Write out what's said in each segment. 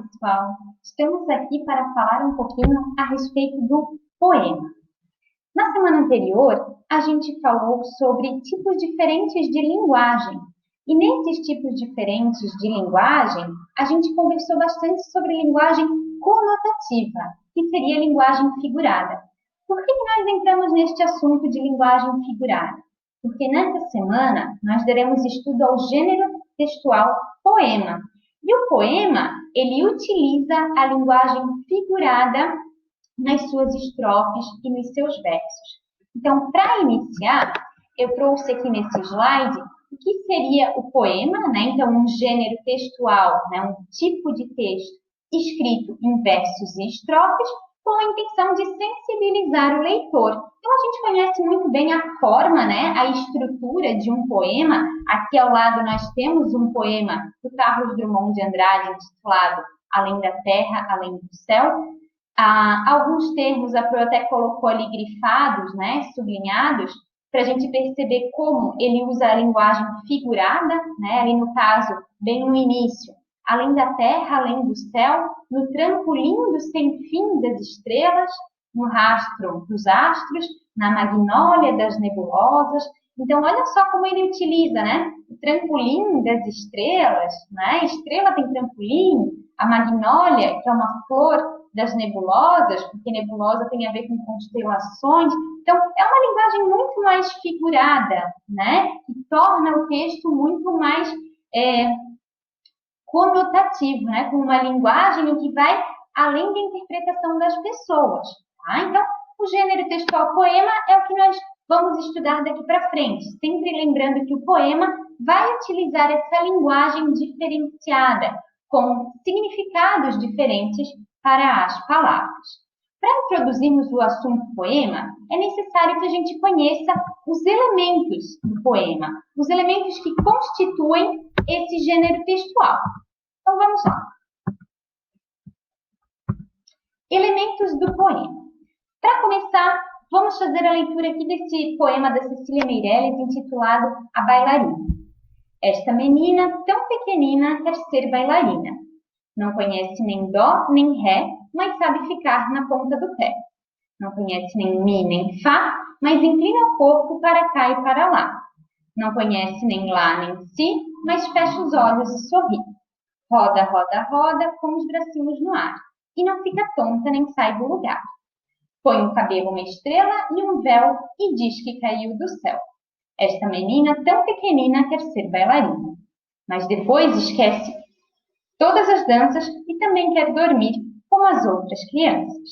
pessoal! Estamos aqui para falar um pouquinho a respeito do poema. Na semana anterior, a gente falou sobre tipos diferentes de linguagem. E nesses tipos diferentes de linguagem, a gente conversou bastante sobre linguagem conotativa, que seria linguagem figurada. Por que nós entramos neste assunto de linguagem figurada? Porque nessa semana nós daremos estudo ao gênero textual poema. E o poema, ele utiliza a linguagem figurada nas suas estrofes e nos seus versos. Então, para iniciar, eu trouxe aqui nesse slide o que seria o poema, né? Então, um gênero textual, né? Um tipo de texto escrito em versos e estrofes, com a intenção de sensibilizar o leitor. Então, a gente conhece muito bem a forma, né? A estrutura de um poema. Aqui ao lado nós temos um poema do Carlos Drummond de Andrade, intitulado Além da Terra, Além do Céu. Alguns termos a Pro até colocou ali grifados, né? Sublinhados, para a gente perceber como ele usa a linguagem figurada, né? Ali no caso, bem no início. Além da terra, além do céu, no trampolim do sem fim das estrelas, no rastro dos astros, na magnólia das nebulosas. Então, olha só como ele utiliza, né? O trampolim das estrelas, né? Estrela tem trampolim, a magnólia, que é uma flor das nebulosas, porque nebulosa tem a ver com constelações. Então, é uma linguagem muito mais figurada, né? Que torna o texto muito mais conotativo, né? Com uma linguagem que vai além da interpretação das pessoas. Tá? Então, o gênero textual poema é o que nós vamos estudar daqui para frente, sempre lembrando que o poema vai utilizar essa linguagem diferenciada, com significados diferentes para as palavras. Para introduzirmos o assunto poema, é necessário que a gente conheça os elementos do poema, os elementos que constituem esse gênero textual. Então, vamos lá. Elementos do poema. Para começar, vamos fazer a leitura aqui desse poema da Cecília Meirelles, intitulado A Bailarina. Esta menina, tão pequenina, quer ser bailarina. Não conhece nem dó, nem ré, mas sabe ficar na ponta do pé. Não conhece nem mi, nem fá, mas inclina o corpo para cá e para lá. Não conhece nem lá, nem si, mas fecha os olhos e sorri. Roda, roda, roda, com os bracinhos no ar. E não fica tonta nem sai do lugar. Põe um cabelo, uma estrela e um véu e diz que caiu do céu. Esta menina tão pequenina quer ser bailarina. Mas depois esquece todas as danças e também quer dormir como as outras crianças.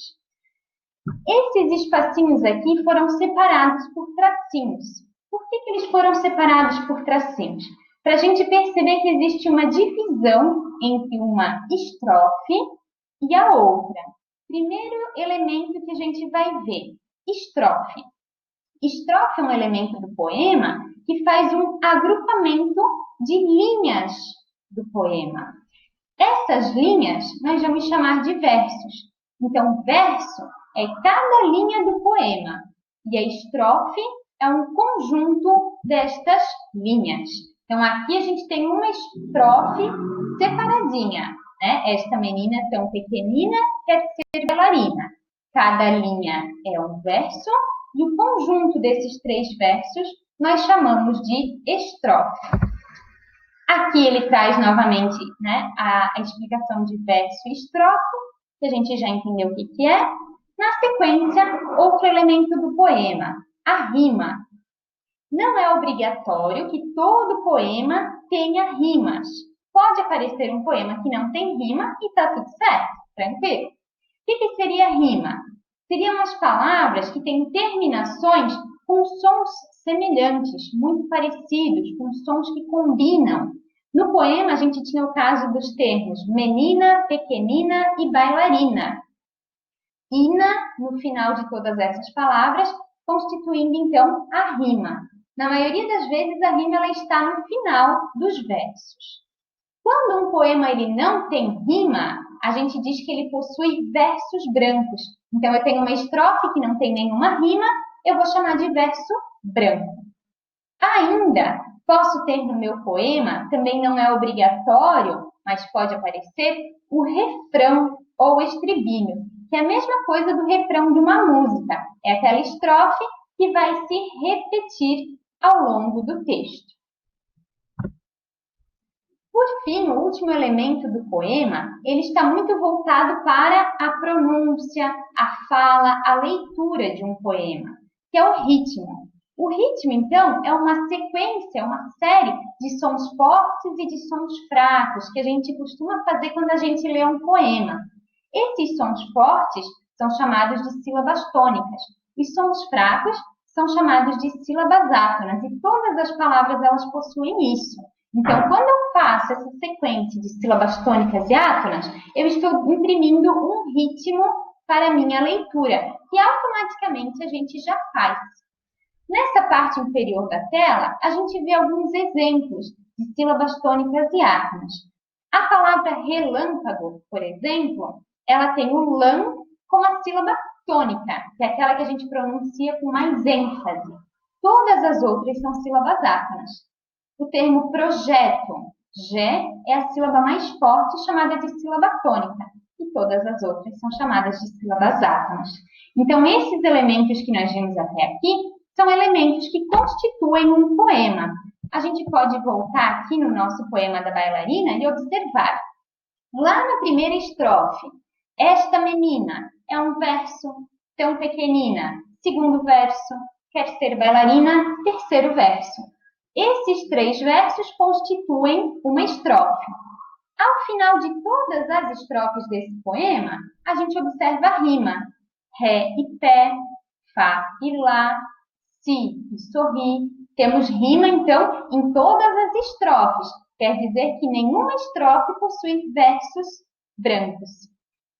Esses espacinhos aqui foram separados por tracinhos. Por que eles foram separados por tracinhos? Para a gente perceber que existe uma divisão entre uma estrofe e a outra. Primeiro elemento que a gente vai ver, estrofe. Estrofe é um elemento do poema que faz um agrupamento de linhas do poema. Essas linhas nós vamos chamar de versos. Então, verso é cada linha do poema e a estrofe é um conjunto destas linhas. Então, aqui a gente tem uma estrofe separadinha, né? Esta menina tão pequenina quer ser bailarina. Cada linha é um verso e o conjunto desses 3 versos nós chamamos de estrofe. Aqui ele traz novamente, né, a explicação de verso e estrofe, que a gente já entendeu o que é. Na sequência, outro elemento do poema, a rima. Não é obrigatório que todo poema tenha rimas. Pode aparecer um poema que não tem rima e está tudo certo, tranquilo. O que seria rima? Seriam as palavras que têm terminações com sons semelhantes, muito parecidos, com sons que combinam. No poema, a gente tinha o caso dos termos menina, pequenina e bailarina. Ina, no final de todas essas palavras, constituindo, então, a rima. Na maioria das vezes, a rima ela está no final dos versos. Quando um poema ele não tem rima, a gente diz que ele possui versos brancos. Então, eu tenho uma estrofe que não tem nenhuma rima, eu vou chamar de verso branco. Ainda, posso ter no meu poema, também não é obrigatório, mas pode aparecer, o refrão ou estribilho, que é a mesma coisa do refrão de uma música. É aquela estrofe que vai se repetir ao longo do texto. Por fim, o último elemento do poema, ele está muito voltado para a pronúncia, a fala, a leitura de um poema, que é o ritmo. O ritmo, então, é uma sequência, uma série de sons fortes e de sons fracos que a gente costuma fazer quando a gente lê um poema. Esses sons fortes são chamados de sílabas tônicas. Os sons fracos são chamados de sílabas átonas. E todas as palavras elas possuem isso. Então, quando eu faço essa sequência de sílabas tônicas e átonas, eu estou imprimindo um ritmo para a minha leitura, que automaticamente a gente já faz. Nessa parte inferior da tela, a gente vê alguns exemplos de sílabas tônicas e átonas. A palavra relâmpago, por exemplo, ela tem o lã com a sílaba tônica, que é aquela que a gente pronuncia com mais ênfase. Todas as outras são sílabas átonas. O termo projeto, G, é a sílaba mais forte, chamada de sílaba tônica, e todas as outras são chamadas de sílabas átonas. Então, esses elementos que nós vimos até aqui são elementos que constituem um poema. A gente pode voltar aqui no nosso poema da bailarina e observar. Lá na primeira estrofe, esta menina é um verso tão pequenina. Segundo verso, quer ser bailarina. Terceiro verso. Esses 3 versos constituem uma estrofe. Ao final de todas as estrofes desse poema, a gente observa a rima. Ré e pé, fá e lá, si e sorri. Temos rima, então, em todas as estrofes. Quer dizer que nenhuma estrofe possui versos brancos.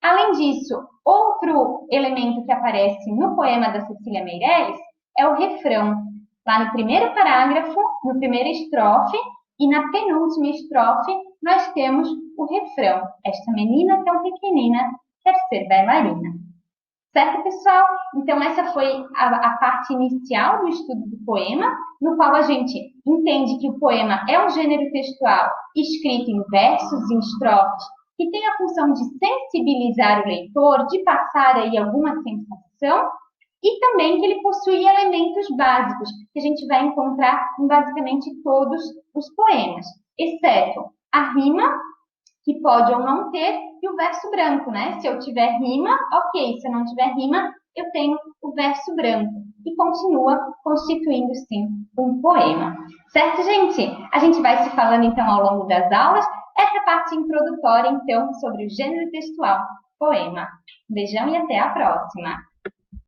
Além disso, outro elemento que aparece no poema da Cecília Meirelles é o refrão. Lá no primeiro parágrafo, na primeira estrofe e na penúltima estrofe, nós temos o refrão. Esta menina tão pequenina quer ser bailarina. Certo, pessoal? Então, essa foi a parte inicial do estudo do poema, no qual a gente entende que o poema é um gênero textual escrito em versos e estrofes, que tem a função de sensibilizar o leitor, de passar aí alguma sensação, e também que ele possui elementos básicos, que a gente vai encontrar em basicamente todos os poemas, exceto a rima, que pode ou não ter, e o verso branco, né? Se eu tiver rima, ok. Se eu não tiver rima, eu tenho o verso branco. E continua constituindo, sim, um poema. Certo, gente? A gente vai se falando, então, ao longo das aulas. Essa parte introdutória, então, sobre o gênero textual, poema. Um beijão e até a próxima!